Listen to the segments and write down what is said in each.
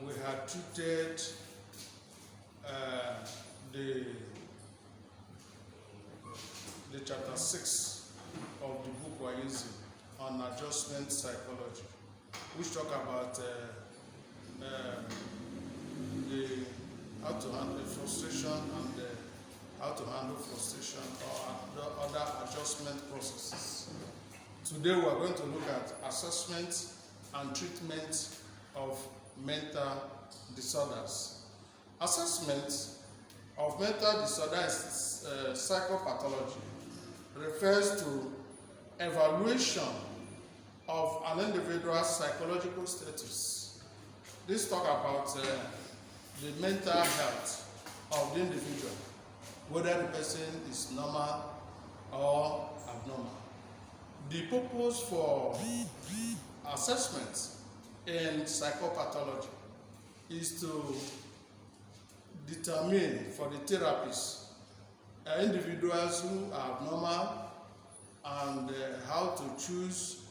we had treated the chapter 6 of the book we're using on adjustment psychology, which talk about how to handle frustration and how to handle frustration or other adjustment processes. Today we are going to look at assessment and treatment of mental disorders. Assessment of mental disorder is psychopathology, refers to evaluation of an individual's psychological status. This talk about the mental health of the individual, whether the person is normal or abnormal. The purpose for assessment in psychopathology is to determine for the therapists individuals who are abnormal and how to choose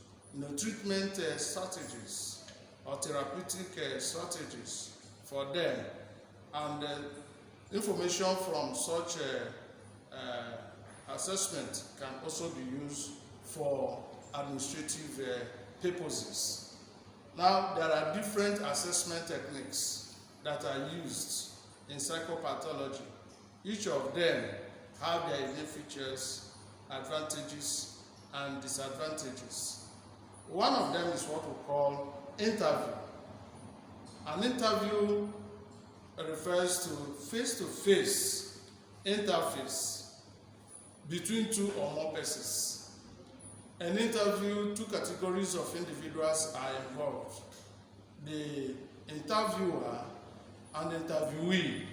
treatment strategies or therapeutic strategies for them, and information from such assessment can also be used for administrative purposes. Now, there are different assessment techniques that are used in psychopathology. Each of them have their unique features, advantages, and disadvantages. One of them is what we call interview. An interview refers to face-to-face interface between two or more persons. An interview, two categories of individuals are involved: the interviewer and the interviewee.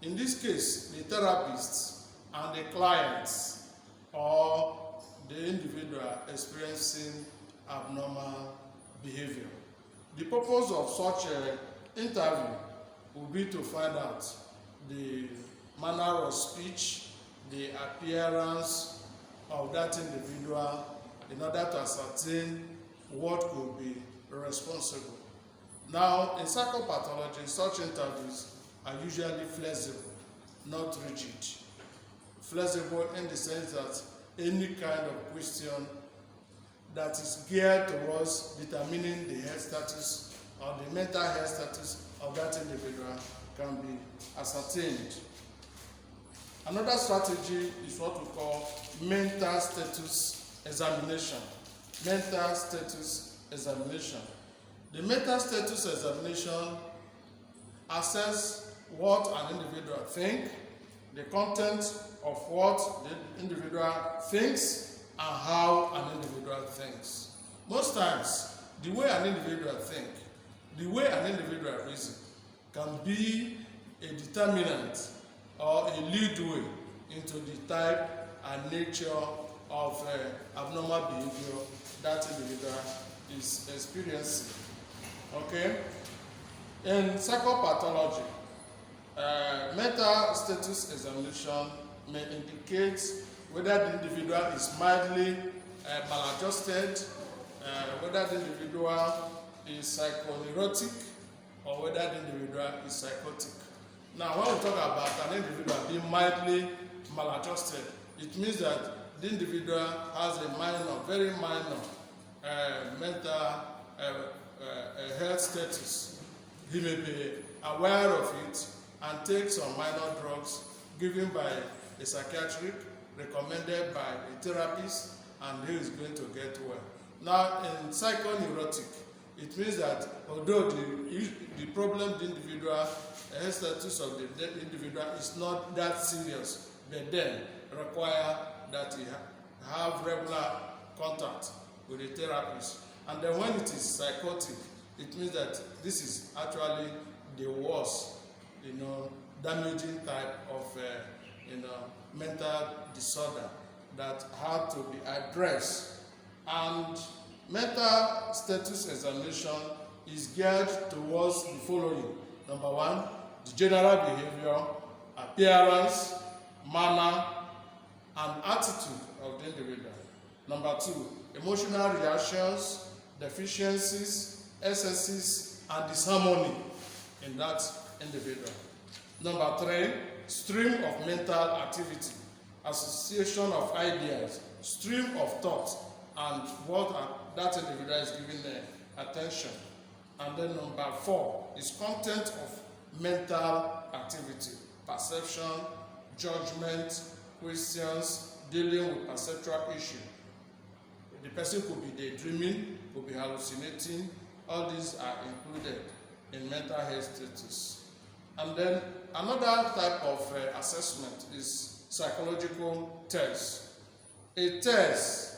In this case, the therapist and the clients, or the individual experiencing abnormal behavior. The purpose of such an interview will be to find out the manner of speech, the appearance of that individual, in order to ascertain what could be responsible. Now, in psychopathology, such interviews are usually flexible, not rigid. Flexible in the sense that any kind of question that is geared towards determining the health status or the mental health status of that individual can be ascertained. Another strategy is what we call mental status examination. Mental status examination. The mental status examination assesses what an individual thinks, the content of what the individual thinks, and how an individual thinks. Most times, the way an individual thinks, the way an individual reasons, can be a determinant or a lead way into the type and nature of abnormal behavior that individual is experiencing. Okay? In psychopathology, mental status examination may indicate whether the individual is mildly maladjusted, whether the individual is psychoneurotic, or whether the individual is psychotic. Now, when we talk about an individual being mildly maladjusted, it means that the individual has a minor, very minor mental health status. He may be aware of it and take some minor drugs given by a psychiatric, recommended by a therapist, and he is going to get well. Now, in psychoneurotic, it means that although the problem the individual health status of the individual is not that serious, but then require that he have regular contact with the therapist. And then when it is psychotic, it means that this is actually the worst, damaging type of, mental disorder that had to be addressed. And mental status examination is geared towards the following. Number one, the general behavior, appearance, manner, and attitude of the individual. Number two, emotional reactions, deficiencies, excesses, and disharmony in that individual. Number 3, stream of mental activity, association of ideas, stream of thought, and what that individual is giving attention. And then number 4 is content of mental activity, perception, judgment, questions, dealing with perceptual issue. The person could be daydreaming, could be hallucinating. All these are included in mental health status. And then another type of assessment is psychological test. A test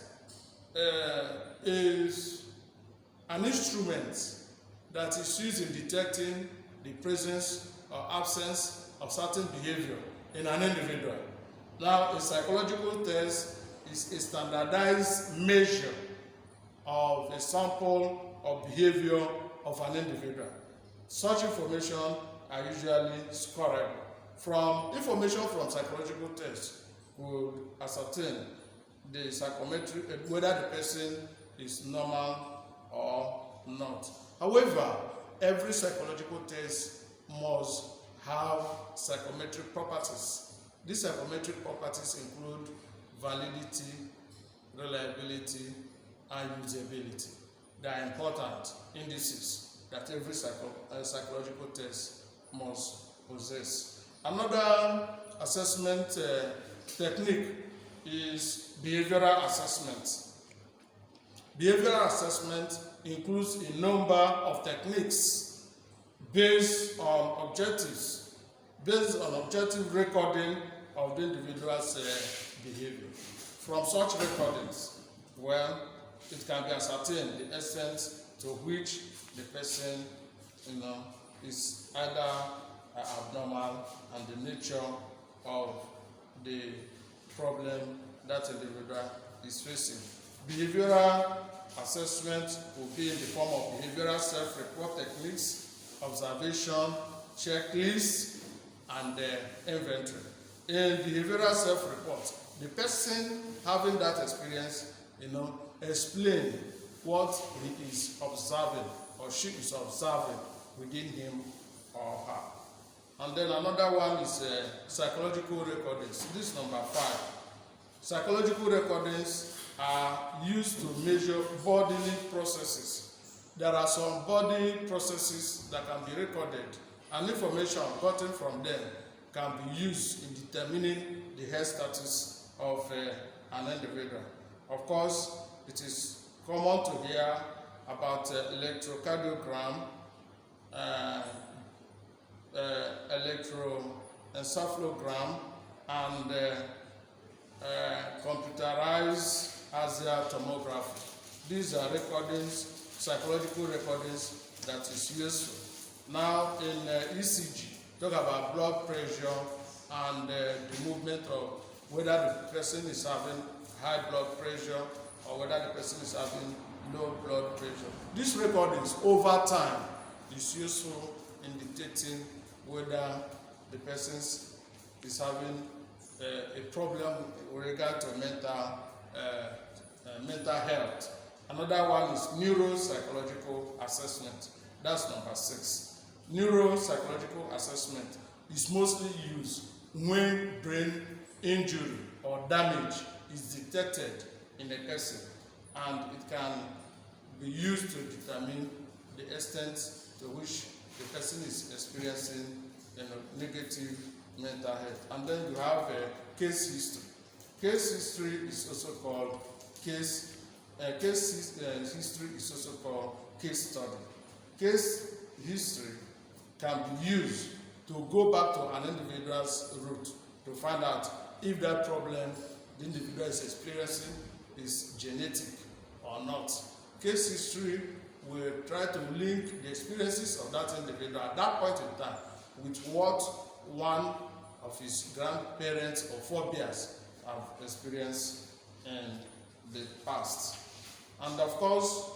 is an instrument that is used in detecting the presence or absence of certain behavior in an individual. Now, a psychological test is a standardized measure of a sample of behavior of an individual. Such information are usually scorable. Information from psychological tests would ascertain the psychometric, whether the person is normal or not. However, every psychological test must have psychometric properties. These psychometric properties include validity, reliability, and usability. They are important indices that every psychological test must possess. Another assessment technique is behavioral assessment. Behavioral assessment includes a number of techniques based on objective recording of the individual's behavior. From such recordings, it can be ascertained the extent to which the person, is either abnormal and the nature of the problem that individual is facing. Behavioral assessment will be in the form of behavioral self-report techniques, observation, checklists, and inventory. In behavioral self-report, the person having that experience, explain what he is observing or she is observing within him or her. And then another one is psychological recordings. This is number 5. Psychological recordings are used to measure bodily processes. There are some body processes that can be recorded, and information gotten from them can be used in determining the health status of an individual. Of course, it is common to hear about electrocardiogram, electroencephalogram, and computerized axial tomography. These are recordings, psychological recordings that is useful. Now, in ECG, talk about blood pressure and the movement of whether the person is having high blood pressure or whether the person is having low blood pressure. These recordings over time is useful in dictating whether the person is having a problem with regard to mental health. Another one is neuropsychological assessment. That's number 6. Neuropsychological assessment is mostly used when brain injury or damage is detected in a person, and it can be used to determine the extent to which the person is experiencing negative mental health. And then you have case history. Case history is also called case history is also called case study. Case history can be used to go back to an individual's root to find out if that problem the individual is experiencing is genetic or not. Case history will try to link the experiences of that individual at that point in time with what one of his grandparents or forebears have experienced in the past. And of course,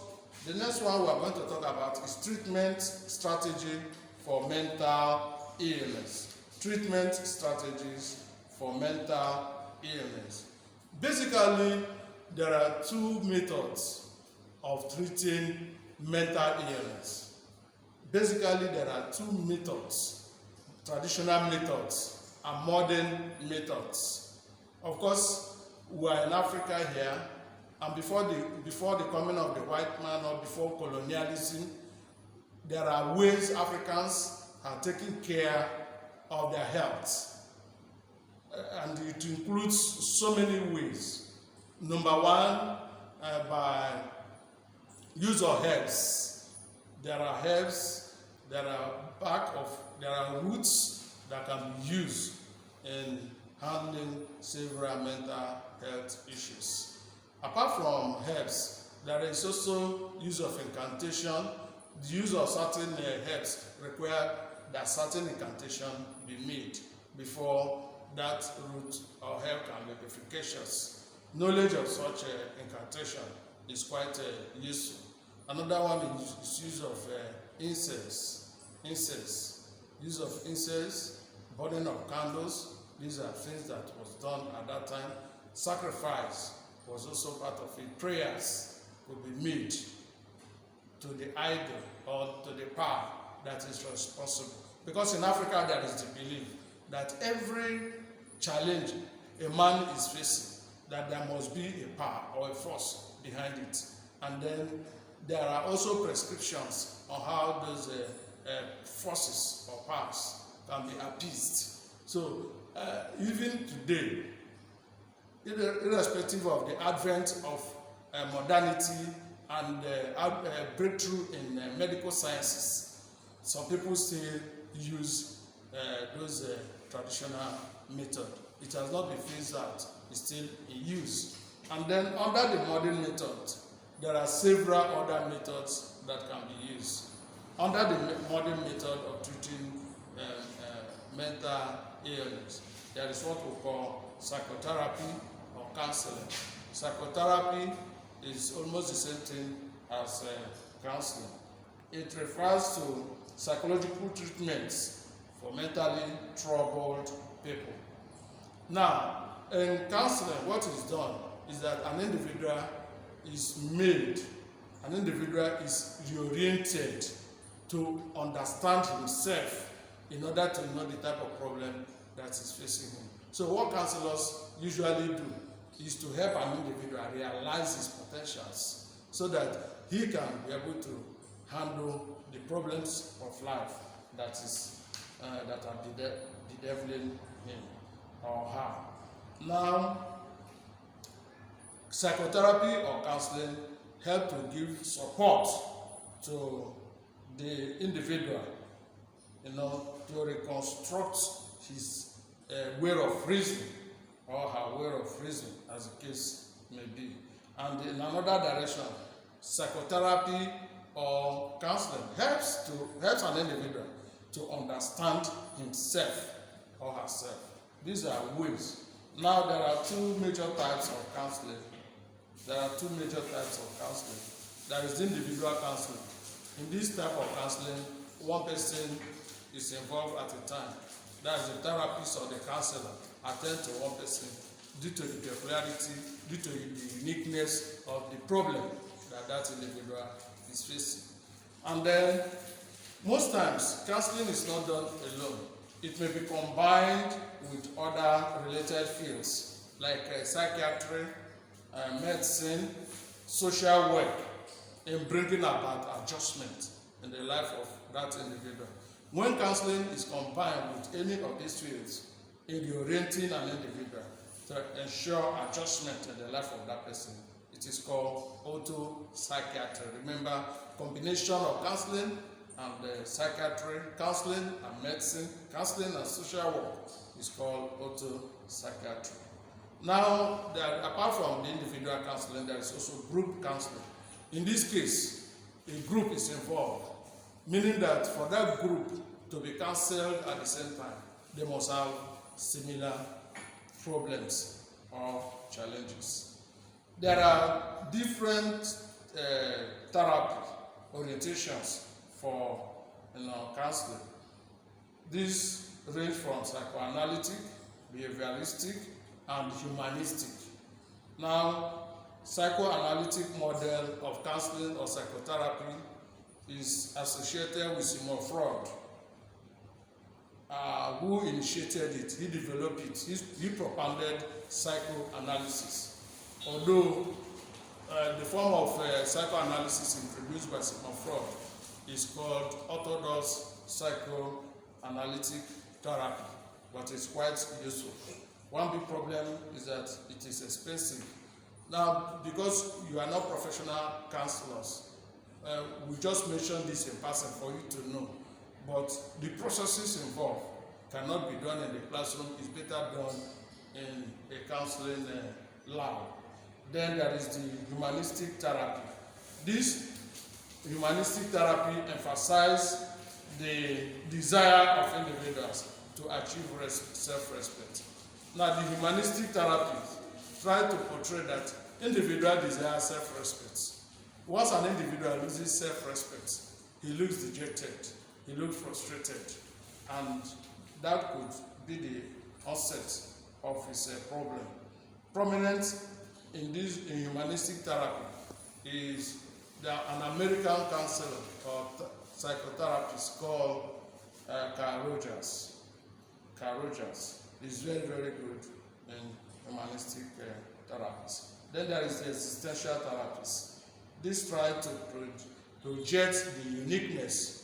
the next one we are going to talk about is treatment strategy for mental illness. Treatment strategies for mental illness. Basically, there are 2 methods of treating mental illness. basically there are two methods, traditional methods and modern methods. Of course, we are in Africa here, and before the coming of the white man or before colonialism, there are ways Africans are taking care of their health. And it includes so many ways. Number one, by use of herbs. There are herbs, there are roots that can be used in handling several mental health issues. Apart from herbs, there is also use of incantation. The use of certain herbs require that certain incantation be made before that root or herb can be efficacious. Knowledge of such incantation is quite useful. Another one is use of incense. Use of incense, burning of candles. These are things that was done at that time. Sacrifice was also part of it. Prayers could be made to the idol or to the power that is responsible. Because in Africa there is the belief that every challenge a man is facing, that there must be a power or a force behind it. And then there are also prescriptions on how those forces or powers can be appeased. So even today, irrespective of the advent of modernity and breakthrough in medical sciences, some people still use those traditional methods. It has not been phased out, it's still in use. And then under the modern method, there are several other methods that can be used. Under the modern method of treating mental illness, there is what we call psychotherapy or counseling. Psychotherapy is almost the same thing as counseling. It refers to psychological treatments for mentally troubled people. Now, in counseling, what is done is that an individual is reoriented to understand himself in order to know the type of problem that is facing him. So what counselors usually do is to help an individual realize his potentials so that he can be able to handle the problems of life that are bedeviling him or her. Now, psychotherapy or counseling help to give support to the individual, to reconstruct his way of reasoning or her way of reasoning, as the case may be. And in another direction, psychotherapy or counseling helps an individual to understand himself or herself. These are ways. Now there are two major types of counseling. There is the individual counseling. In this type of counseling, one person is involved at a time. That is the therapist or the counselor attend to one person due to the peculiarity, due to the uniqueness of the problem that individual is facing. And then, most times, counseling is not done alone. It may be combined with other related fields like psychiatry, medicine, social work, in bringing about adjustment in the life of that individual. When counseling is combined with any of these fields in orienting an individual to ensure adjustment in the life of that person, it is called auto-psychiatry. Remember, combination of counseling and psychiatry, counseling and medicine, counseling and social work is called auto-psychiatry. Now, apart from the individual counseling, there is also group counseling. In this case, a group is involved, meaning that for that group to be counseled at the same time, they must have similar problems or challenges. There are different therapy orientations for counseling. These range from psychoanalytic, behavioralistic, and humanistic. Now, psychoanalytic model of counseling or psychotherapy is associated with Sigmund Freud, who initiated it. He developed it. He propounded psychoanalysis. Although the form of psychoanalysis introduced by Sigmund Freud is called orthodox psychoanalytic therapy, but it's quite useful. One big problem is that it is expensive. Now, because you are not professional counselors, we just mentioned this in passing for you to know. But the processes involved cannot be done in the classroom. It's better done in a counseling lab. Then there is the humanistic therapy. This humanistic therapy emphasizes the desire of individuals to achieve self-respect. Now, the humanistic therapy try to portray that individual desire self-respect. Once an individual loses self-respect, he looks dejected, he looks frustrated, and that could be the onset of his problem. Prominent in humanistic therapy is an American counselor or psychotherapist called Carl Rogers. Carl Rogers is very, very good in humanistic therapies. Then there is the existential therapist. This tries to project the uniqueness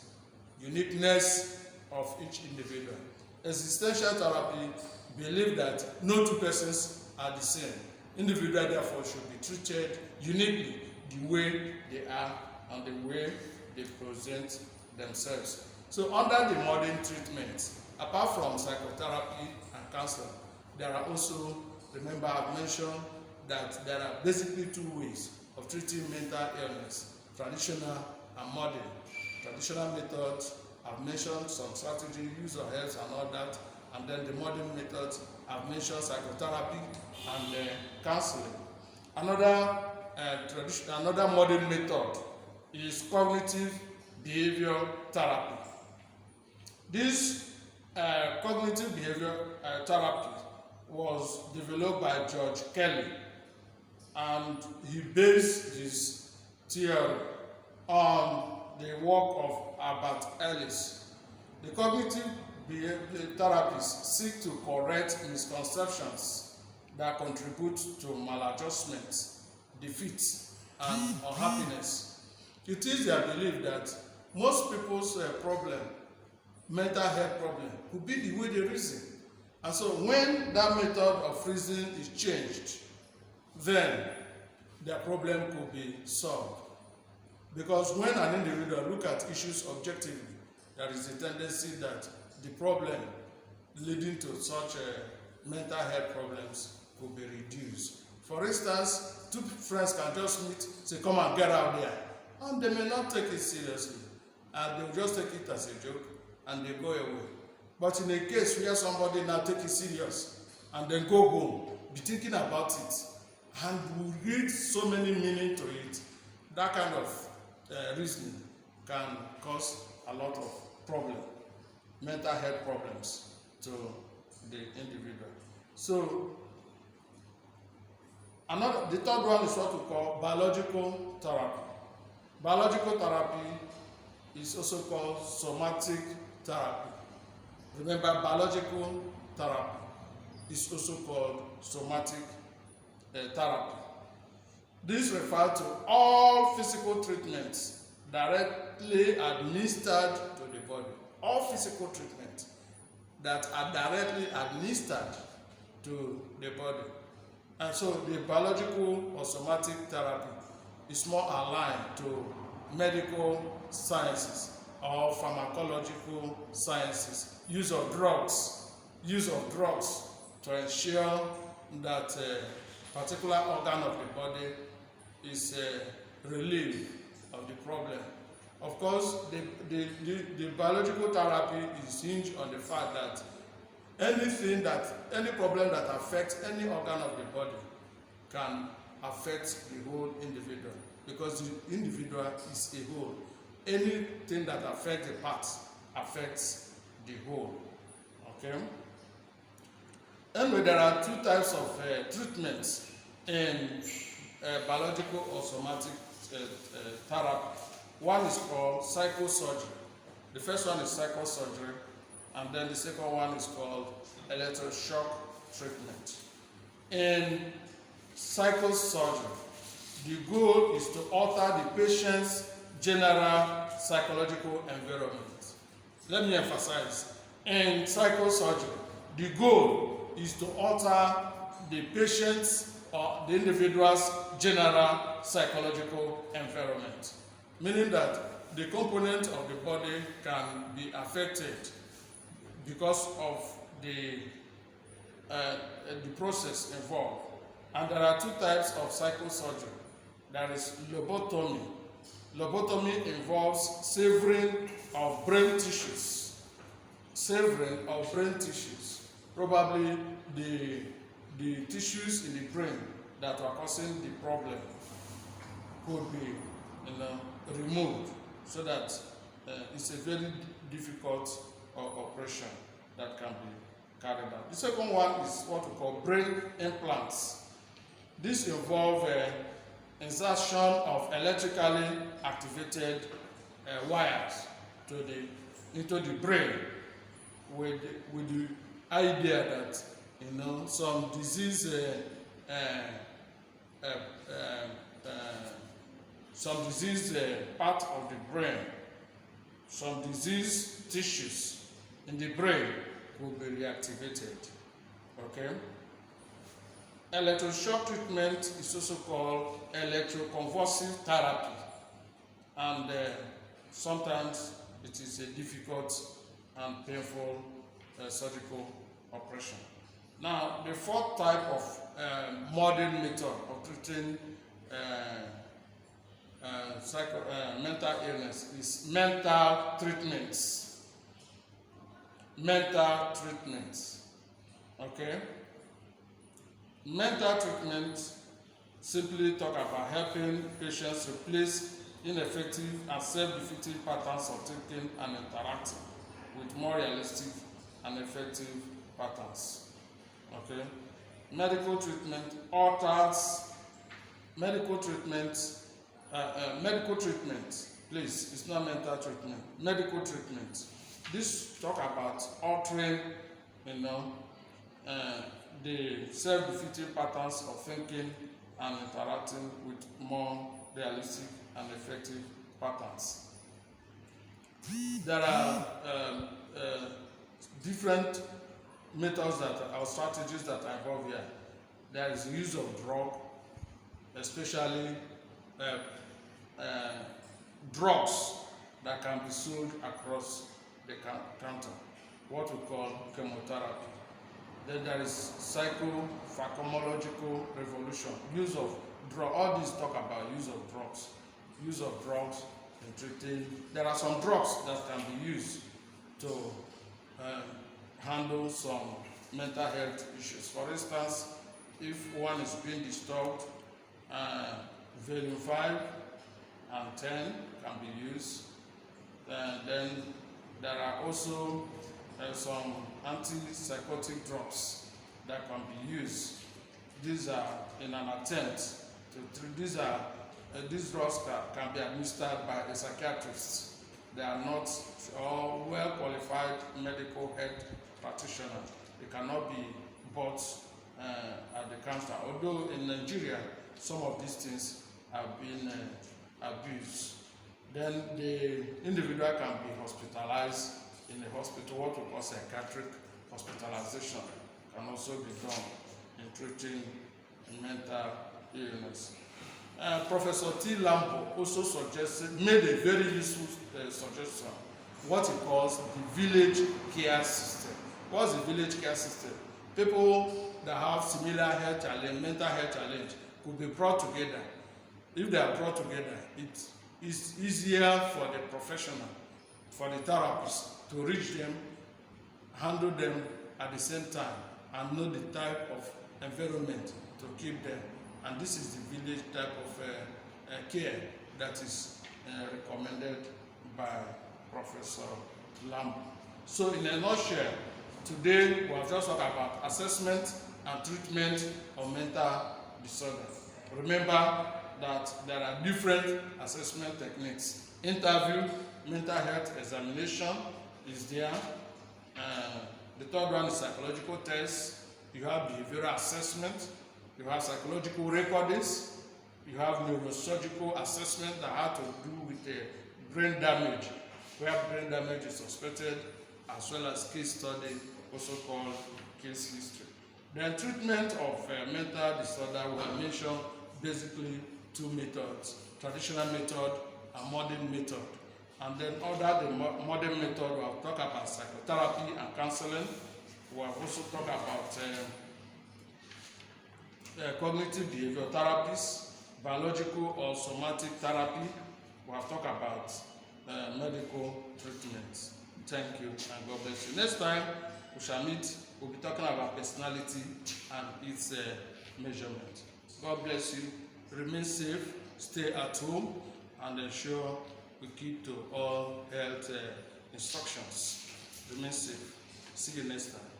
of each individual. Existential therapy believes that no two persons are the same. Individuals therefore should be treated uniquely the way they are and the way they present themselves. So under the modern treatment, apart from psychotherapy and counseling, there are also, remember I've mentioned that there are basically two ways of treating mental illness, traditional and modern. Traditional methods, I've mentioned some strategy, use of herbs and all that, and then the modern methods, I've mentioned psychotherapy and counseling. Another modern method is cognitive behavior therapy. This cognitive behavior therapy was developed by George Kelly, and he based his theory on the work of Albert Ellis. The cognitive behavior therapists seek to correct misconceptions that contribute to maladjustment, defeat, and unhappiness. It is their belief that most people's mental health problem, could be the way they reason. And so when that method of reasoning is changed, then their problem could be solved. Because when an individual looks at issues objectively, there is a tendency that the problem leading to such mental health problems could be reduced. For instance, two friends can just meet, say, come and get out there. And they may not take it seriously. And they'll just take it as a joke, and they go away. But in a case where somebody now take it serious, and then go home, be thinking about it, and will read so many meaning to it, that kind of reasoning can cause a lot of problem, mental health problems to the individual. So, the third one is what we call biological therapy. Biological therapy is also called somatic therapy. Remember, biological therapy is also called somatic therapy. This refers to all physical treatments directly administered to the body. All physical treatments that are directly administered to the body. And so the biological or somatic therapy is more aligned to medical sciences or pharmacological sciences. Use of drugs to ensure that a particular organ of the body is relieved of the problem. Of course, the biological therapy is hinged on the fact that any problem that affects any organ of the body can affect the whole individual, because the individual is a whole. Anything that affects the parts affects the whole. Okay? Anyway, there are two types of treatments in biological or somatic therapy. One is called psychosurgery. The first one is psychosurgery, and then the second one is called electroshock treatment. In psychosurgery, the goal is to alter the patient's general psychological environment. Let me emphasize, in psychosurgery, the goal is to alter the patient's or the individual's general psychological environment, meaning that the component of the body can be affected because of the process involved. And there are two types of psychosurgery. There is lobotomy. Lobotomy involves severing of brain tissues. Severing of brain tissues. Probably the tissues in the brain that are causing the problem could be removed, so that it's a very difficult operation that can be carried out. The second one is what we call brain implants. This involves insertion of electrically activated wires into the brain with the idea that some disease part of the brain, some disease tissues in the brain will be reactivated. Okay? Electroshock treatment is also called electroconvulsive therapy, and sometimes it is a difficult and painful surgical operation. Now, the fourth type of modern method of treating mental illness is mental treatments. Mental treatments. Okay? Mental treatment simply talk about helping patients replace ineffective and self-defeating patterns of thinking and interacting with more realistic and effective patterns. Okay? Medical treatment alters medical treatment, please, it's not mental treatment, medical treatment. This talk about altering, the self-defeating patterns of thinking and interacting with more realistic and effective patterns. There are different methods or strategies that are involved here. There is the use of drug, especially drugs that can be sold across the counter, what we call chemotherapy. Then there is psychopharmacological revolution, use of drug. All these talk about use of drugs. Use of drugs in treating. There are some drugs that can be used to handle some mental health issues. For instance, if one is being disturbed, Valium 5 and 10 can be used. Then there are also some antipsychotic drugs that can be used. These are in an attempt to treat. These drugs can be administered by a psychiatrist. They are not all well qualified medical health practitioners. They cannot be bought at the counter. Although in Nigeria, some of these things have been abused. Then the individual can be hospitalized in a hospital. What we call psychiatric hospitalization can also be done in treating mental illness. Professor T. Lambo also made a very useful suggestion, what he calls the village care system. What's the village care system? People that have similar health challenge, mental health challenge, could be brought together. If they are brought together, it is easier for the professional, for the therapist, to reach them, handle them at the same time, and know the type of environment to keep them. And this is the village type of care that is recommended by Professor Lamb. So in a nutshell, today we have just talked about assessment and treatment of mental disorder. Remember that there are different assessment techniques. Interview, mental health examination is there. The third one is psychological tests. You have behavioral assessment. You have psychological recordings. You have neurosurgical assessment that have to do with brain damage, where brain damage is suspected, as well as case study, also called case history. Then treatment of mental disorder will mention basically two methods, traditional method and modern method. And then under the modern method, we'll talk about psychotherapy and counseling. We'll also talk about cognitive behavioral therapies, biological or somatic therapy. We'll talk about medical treatments. Thank you and God bless you. Next time we shall meet, we'll be talking about personality and its measurement. God bless you. Remain safe, stay at home, and ensure we keep to all health instructions. Remain safe. See you next time.